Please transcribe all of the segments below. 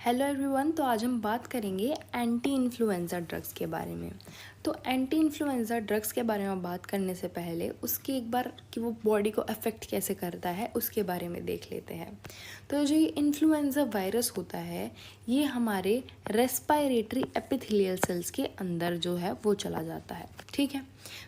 Hello everyone. तो आज हम बात करेंगे एंटी इन्फ्लुएंजा ड्रग्स के बारे में। तो एंटी इन्फ्लुएंजा ड्रग्स के बारे में बात करने से पहले उसकी एक बार कि वो बॉडी को अफेक्ट कैसे करता है उसके बारे में देख लेते हैं। तो जो ये इन्फ्लुएंजा वायरस होता है ये हमारे रेस्पायरेटरी एपिथेलियल सेल्स के अंदर जो है वो चला जाता है, ठीक है।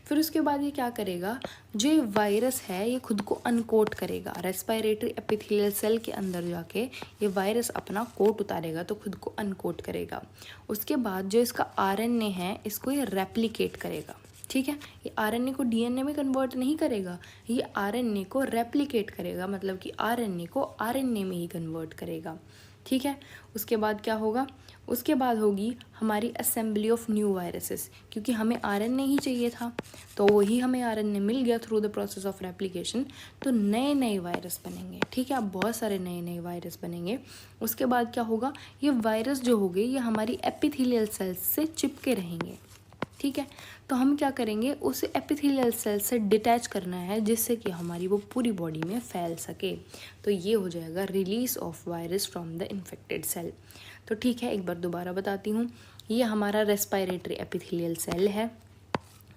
फिर उसके बाद ये क्या करेगा, जो ये वायरस है ये खुद को अनकोट करेगा। रेस्पायरेटरी एपिथेलियल सेल के अंदर जाके ये वायरस अपना कोट उतारेगा, तो खुद को अनकोट करेगा। उसके बाद जो इसका आरएनए है इसको ये रेप्लिकेट करेगा, ठीक है। ये आरएनए को डीएनए में कन्वर्ट नहीं करेगा, ये आरएनए को रेप्लिकेट करेगा, मतलब कि आरएनए को आरएनए में ही कन्वर्ट करेगा, ठीक है। उसके बाद क्या होगा, उसके बाद होगी हमारी असेंबली ऑफ न्यू वायरसेस, क्योंकि हमें आरएनए ही चाहिए था तो वही हमें आरएनए मिल गया through the process of replication. तो नए नए वायरस बनेंगे, ठीक है। अब बहुत सारे नए नए वायरस बनेंगे। उसके बाद क्या होगा, ये वायरस जो होंगे ये हमारी एपिथेलियल सेल्स से चिपके रहेंगे, ठीक है। तो हम क्या करेंगे, उसे एपिथेलियल सेल से डिटैच करना है जिससे कि हमारी वो पूरी बॉडी में फैल सके। तो ये हो जाएगा release of virus from the infected cell. तो ठीक है, एक बार दोबारा बताती हूँ। ये हमारा रेस्पायरेटरी एपिथेलियल सेल है।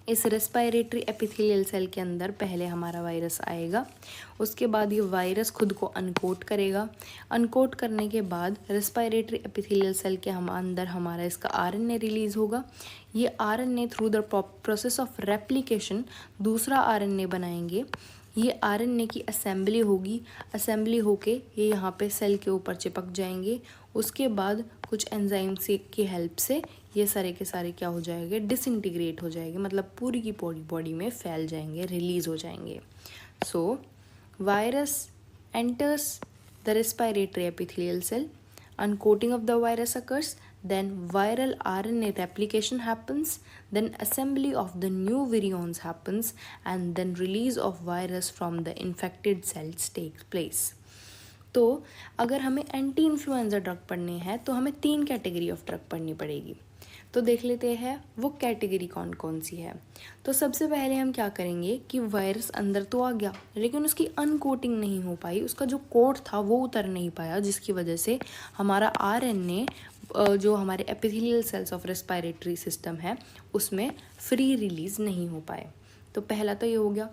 इस रेस्पायरेटरी एपिथेलियल सेल के अंदर पहले हमारा वायरस आएगा। उसके बाद ये वायरस खुद को अनकोट करेगा। अनकोट करने के बाद रेस्पायरेटरी एपिथेलियल सेल के अंदर हमारा इसका आरएनए रिलीज होगा। ये RNA through the process of replication दूसरा आरएनए बनाएंगे। ये आरएनए की असेंबली होगी। असेंबली होके ये यहाँ पे सेल के ऊपर चिपक जाएंगे। उसके बाद कुछ एंजाइम से की हेल्प से ये सारे के सारे क्या हो जाएंगे, डिसइंटीग्रेट हो जाएंगे, मतलब पूरी की पूरी बॉडी में फैल जाएंगे, रिलीज हो जाएंगे। So virus enters the respiratory epithelial cell, uncoating of the virus occurs, then viral RNA replication happens, then assembly of the new virions happens, and then release of virus from the infected cells takes place. तो अगर हमें anti influenza drug पढ़ने हैं तो हमें 3 category of drug पढ़नी पड़ेगी। तो देख लेते हैं वो कैटेगरी कौन कौन सी है। तो सबसे पहले हम क्या करेंगे कि वायरस अंदर तो आ गया लेकिन उसकी अनकोटिंग नहीं हो पाई, उसका जो कोट था वो उतर नहीं पाया, जिसकी वजह से हमारा आरएनए जो हमारे epithelial cells of respiratory system है उसमें फ्री रिलीज नहीं हो पाए। तो पहला तो ये हो गया।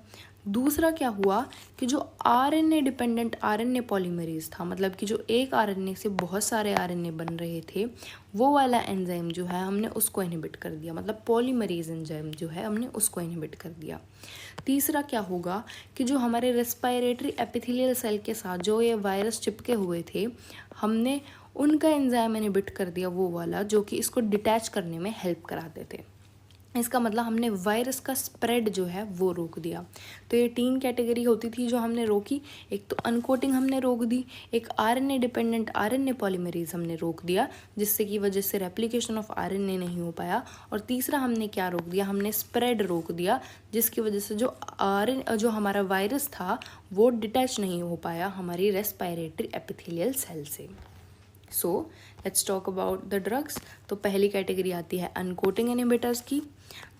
दूसरा क्या हुआ कि जो आरएनए डिपेंडेंट आरएनए पॉलीमरेज था, मतलब कि जो एक आरएनए से बहुत सारे आरएनए बन रहे थे, वो वाला एंजाइम जो है हमने उसको इनहिबिट कर दिया, मतलब पॉलीमरेज एंजाइम जो है हमने उसको इनहिबिट कर दिया। तीसरा क्या होगा कि जो हमारे रेस्पायरेटरी एपिथेलियल सेल के साथ जो ये वायरस चिपके हुए थे, हमने उनका एंजाइम इनहिबिट कर दिया, वो वाला जो कि इसको डिटैच करने में हेल्प कराते थे। इसका मतलब हमने वायरस का स्प्रेड जो है वो रोक दिया। तो ये 3 कैटेगरी होती थी जो हमने रोकी। एक तो अनकोटिंग हमने रोक दी, एक आरएनए डिपेंडेंट आरएनए पॉलीमरेज हमने रोक दिया जिससे की वजह से रेप्लिकेशन ऑफ आरएनए नहीं हो पाया, और तीसरा हमने क्या रोक दिया, हमने स्प्रेड रोक दिया जिसकी वजह से जो हमारा वायरस था वो डिटैच नहीं हो पाया हमारी रेस्पायरेटरी एपिथेलियल सेल से। So let's talk about the drugs. तो पहली कैटेगरी आती है अनकोटिंग इनहिबिटर्स की,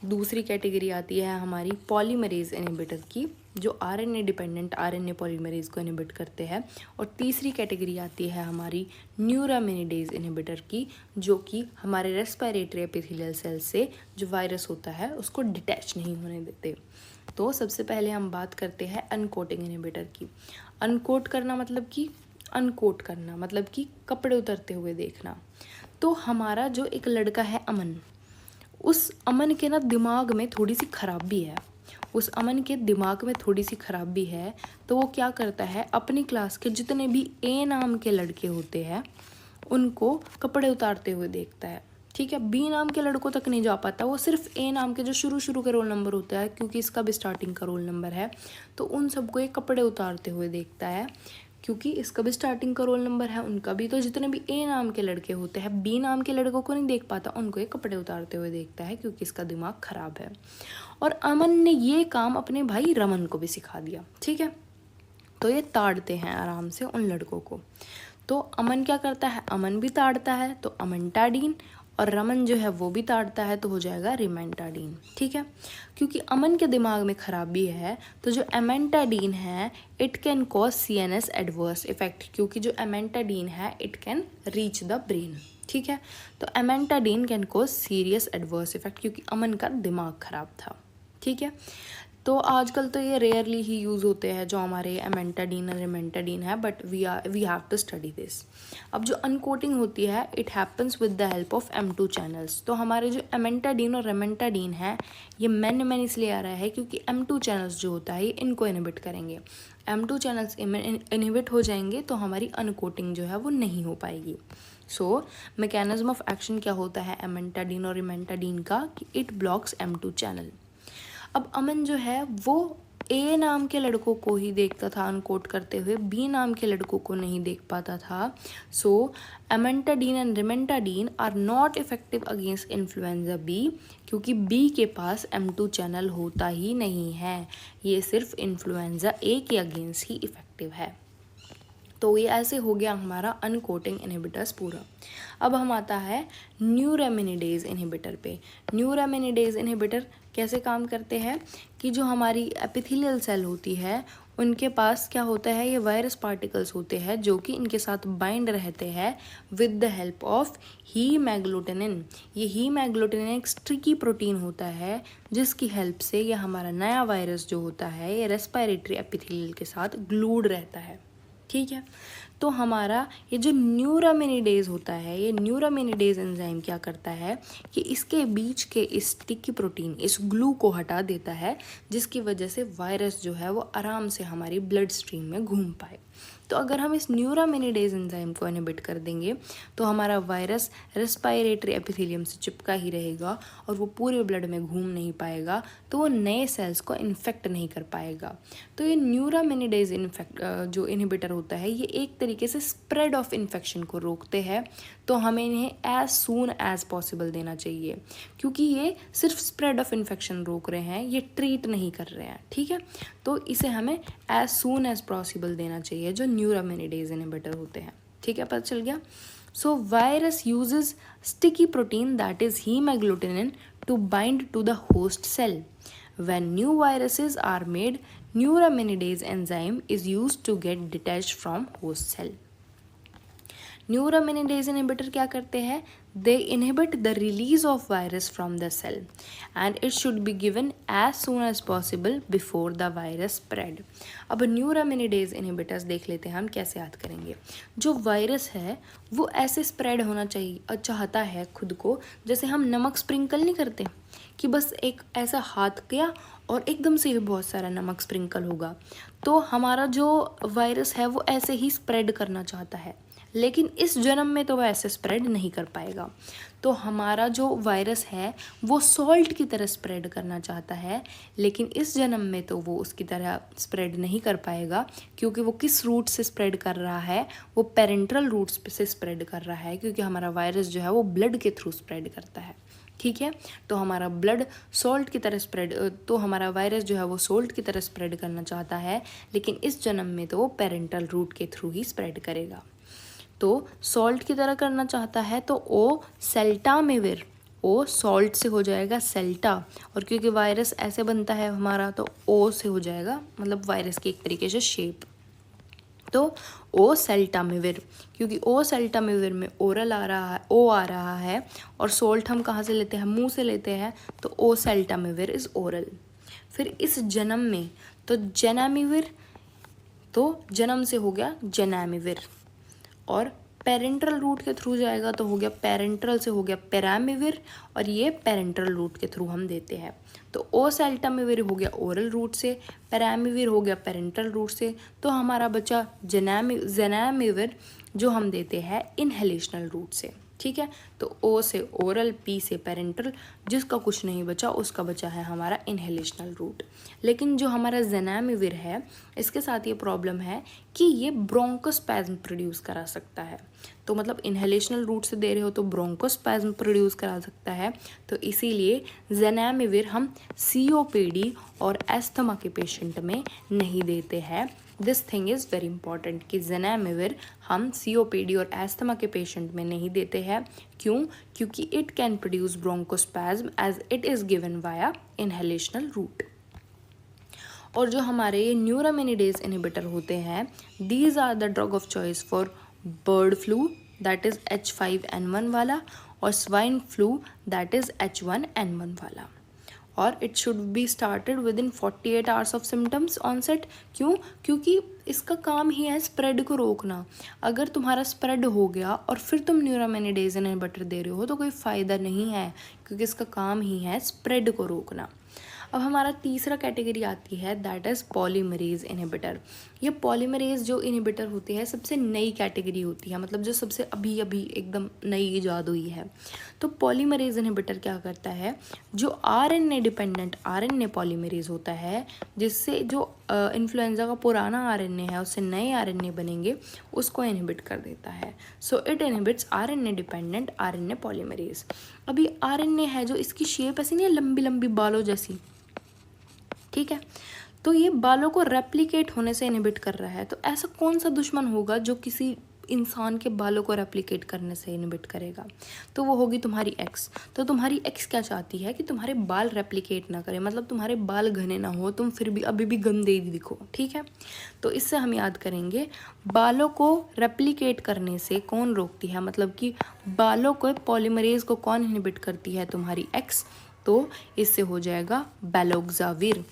दूसरी कैटेगरी आती है हमारी पॉलीमरेज इनहिबिटर की जो आरएनए डिपेंडेंट आरएनए पॉलीमरेज को इनहिबिट करते हैं, और तीसरी कैटेगरी आती है हमारी न्यूरामिनिडेज इनहिबिटर की जो कि हमारे रेस्पायरेटरी एपिथेलियल सेल से जो वायरस होता है उसको डिटैच नहीं होने देते। तो सबसे पहले हम बात करते हैं अनकोटिंग इनहिबिटर की। अनकोट करना मतलब कि अनकोट करना मतलब कि कपड़े उतरते हुए देखना। तो हमारा जो एक लड़का है अमन, उस अमन के ना दिमाग में थोड़ी सी खराबी है। उस अमन के दिमाग में थोड़ी सी खराबी है तो वो क्या करता है, अपनी क्लास के जितने भी ए नाम के लड़के होते हैं उनको कपड़े उतारते हुए देखता है, ठीक है। बी नाम के लड़कों तक नहीं जा पाता, वो सिर्फ ए नाम के जो शुरू का रोल नंबर होता है, क्योंकि इसका भी स्टार्टिंग का रोल नंबर है, तो उन सबको ये कपड़े उतारते हुए देखता है क्योंकि इसका भी स्टार्टिंग का रोल नंबर है, उनका भी। तो जितने भी ए नाम के लड़के होते हैं बी नाम के लड़कों को नहीं देख पाता, उनको ये कपड़े उतारते हुए देखता है क्योंकि इसका दिमाग खराब है। और अमन ने ये काम अपने भाई रमन को भी सिखा दिया, ठीक है। तो ये ताड़ते हैं आराम से उन लड़कों को। तो अमन क्या करता है, अमन भी ताड़ता है, तो अमन टाडीन, और रमन जो है वो भी ताड़ता है तो हो जाएगा रिमेंटाडीन। ठीक है, क्योंकि अमन के दिमाग में खराबी है तो जो एमेंटाडीन है it can cause CNS adverse effect, क्योंकि जो एमेंटाडीन है it can reach the brain. ठीक है, तो amantadine can cause serious adverse effect, क्योंकि अमन का दिमाग खराब था। ठीक है, तो आजकल तो ये रेयरली ही यूज़ होते हैं जो हमारे एमेंटाडीन और रिमेंटाडीन है, but we have to study this. अब जो अनकोटिंग होती है it happens with the help of M2 channels. तो हमारे जो एमेंटाडीन और रिमेंटाडीन है ये मैन इसलिए आ रहा है क्योंकि M2 चैनल्स जो होता है ये इनको इनहिबिट करेंगे। M2 चैनल्स इनहिबिट हो जाएंगे तो हमारी अनकोटिंग जो है वो नहीं हो पाएगी। सो मैकेनिज्म ऑफ एक्शन क्या होता है एमेंटाडीन और रिमेंटाडीन का कि इट ब्लॉक्स M2 चैनल। अब अमन जो है वो A नाम के लड़कों को ही देखता था अनकोट करते हुए, B नाम के लड़कों को नहीं देख पाता था। So amantadine and rimantadine are not effective against influenza B, क्योंकि B के पास M2 चैनल होता ही नहीं है, ये सिर्फ इन्फ्लुएंजा A के अगेंस्ट ही इफेक्टिव है। तो ये ऐसे हो गया हमारा अनकोटिंग इनहिबिटर्स पूरा। अब हम आता है न्यूरामिनिडेज इनहिबिटर पे। न्यूरामिनिडेज इनहिबिटर कैसे काम करते हैं कि जो हमारी एपिथेलियल सेल होती है उनके पास क्या होता है, ये वायरस पार्टिकल्स होते हैं जो कि इनके साथ बाइंड रहते हैं विद द हेल्प ऑफ हीमैग्लूटिनिन। ये हीमैग्लूटिनिन एक स्ट्रिकी प्रोटीन होता है जिसकी हेल्प से ये हमारा नया वायरस जो होता है ये रेस्पिरेटरी एपिथेलियल के साथ ग्लूड रहता है। ठीक है, तो हमारा ये जो न्यूरामिनिडेज होता है ये न्यूरामिनिडेज एंजाइम क्या करता है कि इसके बीच के इस स्टिकी प्रोटीन इस ग्लू को हटा देता है, जिसकी वजह से वायरस जो है वो आराम से हमारी ब्लड स्ट्रीम में घूम पाए। तो अगर हम इस न्यूरामिनिडेज एंजाइम को इनहिबिट कर देंगे तो हमारा वायरस रेस्पिरेटरी एपिथेलियम से चिपका ही रहेगा और वो पूरे ब्लड में घूम नहीं पाएगा, तो वो नए सेल्स को इन्फेक्ट नहीं कर पाएगा। तो ये न्यूरामिनिडेज जो इनहिबिटर होता है ये एक तरीके से स्प्रेड ऑफ इन्फेक्शन को रोकते हैं, तो हमें इन्हें एज सून एज पॉसिबल देना चाहिए, क्योंकि ये सिर्फ स्प्रेड ऑफ इन्फेक्शन रोक रहे हैं, ये ट्रीट नहीं कर रहे हैं। ठीक है, तो इसे हमें एज सून एज पॉसिबल देना चाहिए जो न्यूरामिनिडेज इनहिबिटर होते हैं। ठीक है, पता चल गया। So virus uses sticky protein that is hemagglutinin to bind to the host cell. When new viruses are made, neuraminidase enzyme is used to get detached from host cell. Neuraminidase inhibitor क्या करते हैं, they inhibit the release of virus from the cell and it should be given as soon as possible before the virus spread. अब neuraminidase inhibitors देख लेते हैं हम कैसे याद करेंगे। जो वायरस है वो ऐसे स्प्रेड होना चाहिए चाहता है खुद को, जैसे हम नमक स्प्रिंकल नहीं करते कि बस एक ऐसा हाथ किया और एकदम से बहुत सारा नमक स्प्रिंकल होगा। तो हमारा जो वायरस है वो ऐसे ही स्प्रेड करना चाहता है, लेकिन इस जन्म में तो वह ऐसे स्प्रेड नहीं कर पाएगा। तो हमारा जो वायरस है वो सॉल्ट की तरह स्प्रेड करना चाहता है, लेकिन इस जन्म में तो वो उसकी तरह स्प्रेड नहीं कर पाएगा, क्योंकि वो किस रूट से स्प्रेड कर रहा है, वो पेरेंट्रल रूट्स से स्प्रेड कर रहा है, क्योंकि हमारा वायरस जो है वो ब्लड के थ्रू स्प्रेड करता है। ठीक है, तो हमारा ब्लड सॉल्ट की तरह स्प्रेड, तो हमारा वायरस जो है वो सॉल्ट की तरह स्प्रेड करना चाहता है, लेकिन इस जन्म में तो वो पेरेंटल रूट के थ्रू ही स्प्रेड करेगा। तो सॉल्ट की तरह करना चाहता है तो ओ सेल्टामेविर, ओ सॉल्ट से हो जाएगा सेल्टा, और क्योंकि वायरस ऐसे बनता है हमारा तो ओ से हो जाएगा, मतलब वायरस की एक तरीके से शेप। तो ओ सेल्टामेविर, क्योंकि ओ सेल्टामेविर में ओरल आ रहा है, ओ आ रहा है, और सॉल्ट हम कहाँ से लेते हैं, मुंह से लेते हैं, तो ओ सेल्टामेविर इज ओरल। फिर इस जन्म में तो जेनामिविर, तो जन्म से हो गया जेनामिविर, और पेरेंट्रल रूट के थ्रू जाएगा तो हो गया पेरेंट्रल से हो गया पेरामिविर, और ये पेरेंट्रल रूट के थ्रू हम देते हैं। तो ओ सेल्टामिविर हो गया ओरल रूट से, पेरामिविर हो गया पेरेंट्रल रूट से, तो हमारा बचा जेनामिविर जो हम देते हैं इनहेलेशनल रूट से। ठीक है, तो ओ से ओरल, पी से पेरेंट्रल, जिसका कुछ नहीं बचा उसका बचा है हमारा इनहेलेशनल रूट। लेकिन जो हमारा जेनामिविर है इसके साथ ये प्रॉब्लम है कि ये ब्रोंकोस्पैज्म प्रोड्यूस करा सकता है, तो मतलब इनहेलेशनल रूट से दे रहे हो तो ब्रोंकोस्पैज्म प्रोड्यूस करा सकता है, तो इसीलिए जेनामिविर हम COPD और एस्थमा के पेशेंट में नहीं देते हैं, this thing is very important कि ज़नामिविर हम COPD और एस्थमा के पेशेंट में नहीं देते हैं। क्यों? क्योंकि it can produce bronchospasm as it is given via inhalational route. और जो हमारे ये न्यूरामिनिडेज इनहिबिटर होते हैं, these are the drug of choice for bird flu that is H5N1 वाला, और swine flu that is H1N1 वाला। और it should be started within 48 hours of symptoms onset. क्यों? क्योंकि इसका काम ही है स्प्रेड को रोकना। अगर तुम्हारा स्प्रेड हो गया और फिर तुम न्यूरामिनिडेज इनहिबिटर दे रहे हो तो कोई फ़ायदा नहीं है, क्योंकि इसका काम ही है स्प्रेड को रोकना। अब हमारा तीसरा कैटेगरी आती है दैट इज़ पॉलीमरेज इनहिबिटर। ये पॉलीमरेज जो इनहिबिटर होती है सबसे नई कैटेगरी होती है, मतलब जो सबसे अभी अभी एकदम नई ईजाद हुई है। तो पॉलीमरेज इनहिबिटर क्या करता है, जो RNA डिपेंडेंट RNA पॉलीमरेज होता है, जिससे जो इन्फ्लुएंजा का पुराना RNA है उससे नए RNA बनेंगे, उसको इनहिबिट कर देता है। So it inhibits RNA dependent RNA polymerase. अभी RNA है जो इसकी शेप ऐसी नहीं है, लंबी लंबी बालों जैसी, ठीक है, तो ये बालों को रेप्लिकेट होने से इनहिबिट कर रहा है। तो ऐसा कौन सा दुश्मन होगा जो किसी इंसान के बालों को रेप्लिकेट करने से इनहिबिट करेगा? तो वो होगी तुम्हारी एक्स। तो तुम्हारी एक्स क्या चाहती है कि तुम्हारे बाल रेप्लिकेट ना करें, मतलब तुम्हारे बाल घने ना हो, तुम फिर भी अभी भी गंदे ही दिखो, ठीक है। तो इससे हम याद करेंगे बालों को रेप्लिकेट करने से कौन रोकती है, मतलब कि बालों को पॉलीमरेज को कौन इनहिबिट करती है, तुम्हारी एक्स। तो इससे हो जाएगा बेलोक्साविर।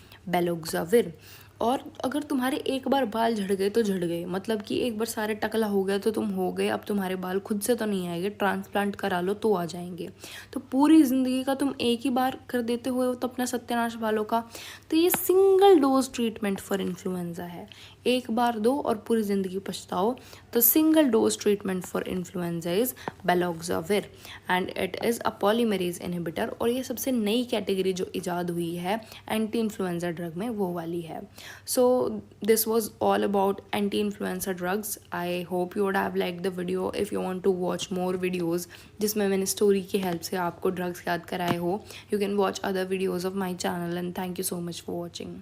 और अगर तुम्हारे एक बार बाल झड़ गए तो झड़ गए, मतलब कि एक बार सारे टकला हो गया तो तुम हो गए, अब तुम्हारे बाल खुद से तो नहीं आएंगे, ट्रांसप्लांट करा लो तो आ जाएंगे। तो पूरी ज़िंदगी का तुम एक ही बार कर देते हुए तो अपना सत्यानाश बालों का। तो ये single dose treatment for influenza है, एक बार दो और पूरी ज़िंदगी पछताओ। तो single dose treatment for influenza is baloxavir and it is a polymerase inhibitor. और ये सबसे नई कैटेगरी जो इजाद हुई है एंटी इन्फ्लुएंजा ड्रग में, वो वाली है। So this was all about anti-influenza drugs. I hope you would have liked the video. If you want to watch more videos जिसमें मैंने स्टोरी की हेल्प से आपको ड्रग्स याद कराए हो, you can watch other videos of my channel and thank you so much for watching.